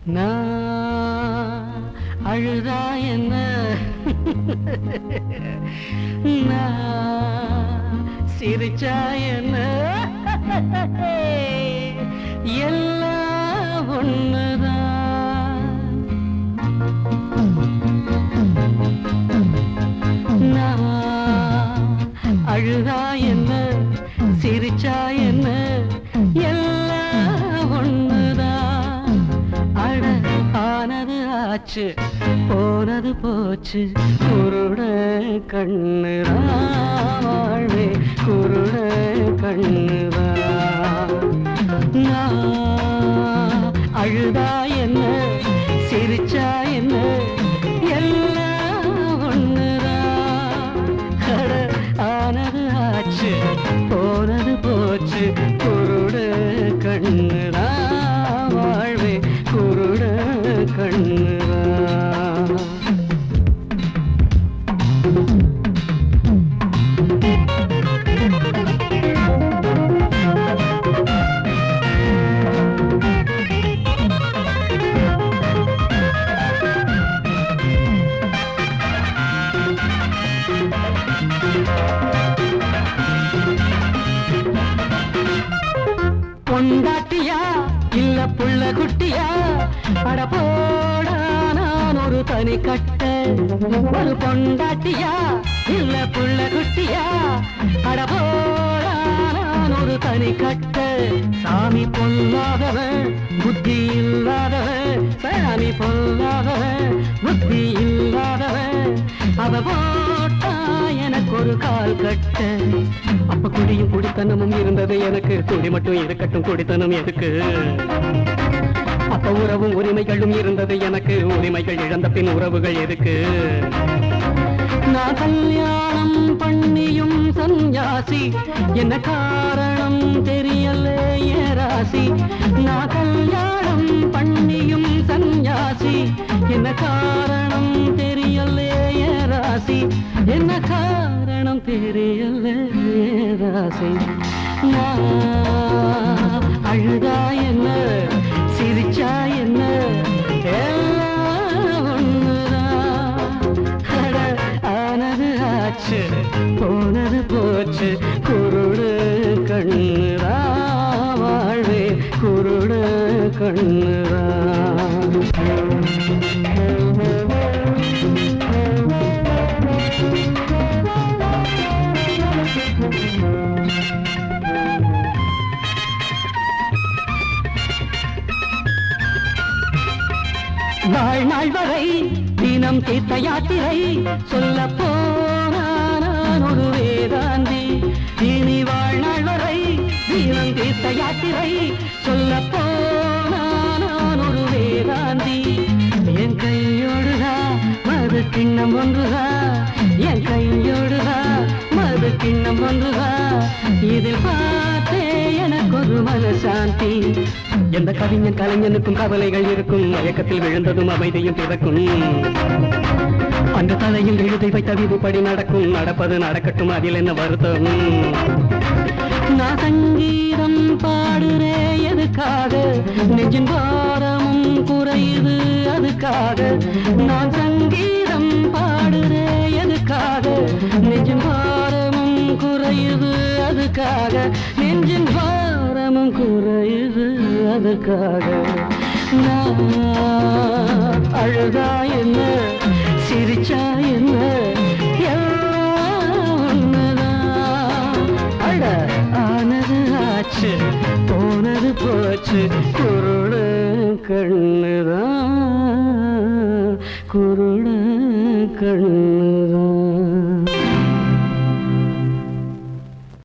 நான் அழுதா என்ன நான் சிரிச்சா என்ன எல்லாம் ஒண்ணுதான். நான் அழுதா என்ன சிரிச்சா என்ன எல்லாம் ஒண்ணுதான். அட ஆனது ஆச்சு போனது போச்சு குருட கண்ணுதான் வாழ்வே குருட கண்ணுதான். நான் அழுதா என்ன சிரிச்சா என்ன எல்லாம் ஒண்ணுதான். அட ஆனது ஆச்சு போனது போச்சு குருட கண்ணுதான் வாழ்வே குருட கண்ணுதான். பொண்டாட்டியா இல்ல புள்ள குட்டியா அட போடா நான் ஒரு தனி கட்ட. ஒரு பொண்டாட்டியா இல்ல புள்ள குட்டியா அட போடா நான் ஒரு தனி கட்ட. சாமி பொல்லாதவன் புத்தி இல்லாதவன் சாமி பொல்லாதவன் புத்தி இல்லாதவன் அவ போட்டா எனக்கு ஒரு கால் கட்ட. அப்ப குடியும் குடித்தனமும் இருந்தது எனக்கு குடி மட்டும் இருக்கட்டும் குடித்தனம் எதுக்கு. அப்ப உறவும் உரிமைகளும் இருந்தது எனக்கு உரிமைகள் இழந்த பின் உறவுகள் எதுக்கு. நான் கல்யாணம் பண்ணியும் சன்யாசி என்ன காரணம் தெரியல ஏராசி. நான் கல்யாணம் பண்ணியும் சன்யாசி என்ன காரணம் தெரியல ஏராசி. என்ன காரணம் தெரியல ஏராசி. நான் அழுதா என்ன சிரிச்சா என்ன எல்லாம் ஒண்ணுதான். அட ஆனது ஆச்சு போனது போச்சு குருடு கண்ணுதான் வாழ்வே குருடு கண்ணுதான். வாழ்நாள் வரை தினம் தீர்த்த யாத்திரை சொல்ல போனான் ஒரு வேதாந்தி. இனி வாழ்நாள் வரை தினம் தீர்த்த யாத்திரை சொல்ல போனான் ஒரு வேதாந்தி. என் கையோடுதா மது கிண்ணம் ஒன்றுதா என் கையோடுதா மது கிண்ணம் ஒன்றுதா. இதில் பார்த்தே எனக்கு ஒரு மனசாந்தி. எந்த கவிஞன் கலைஞனுக்கும் கவலைகள் இருக்கும் மயக்கத்தில் விழுந்ததும் அமைதியும் பிறக்கும். அந்த தலையில் எழுதி வைத்த விதிப்படி நடக்கும் நடப்பது நடக்கட்டும் அதில் என்ன வருத்தம். நான் சங்கீதம் பாடுறே எதுக்காக நெஞ்சின் பாரமும் குறையுது அதுக்காக. நான் சங்கீதம் பாடுறே எதுக்காக நெஞ்சின் பாரமும் குறையுது அதுக்காக. நெஞ்சின் பாரமும் குறையுது அதுக்காக. நான் அழுதா என்ன சிரிச்சா என்ன எல்லாம் ஒண்ணுதான். அட ஆனது ஆச்சு போனது போச்சு குருடு கண்ணுதான் குருடு கண்ணு.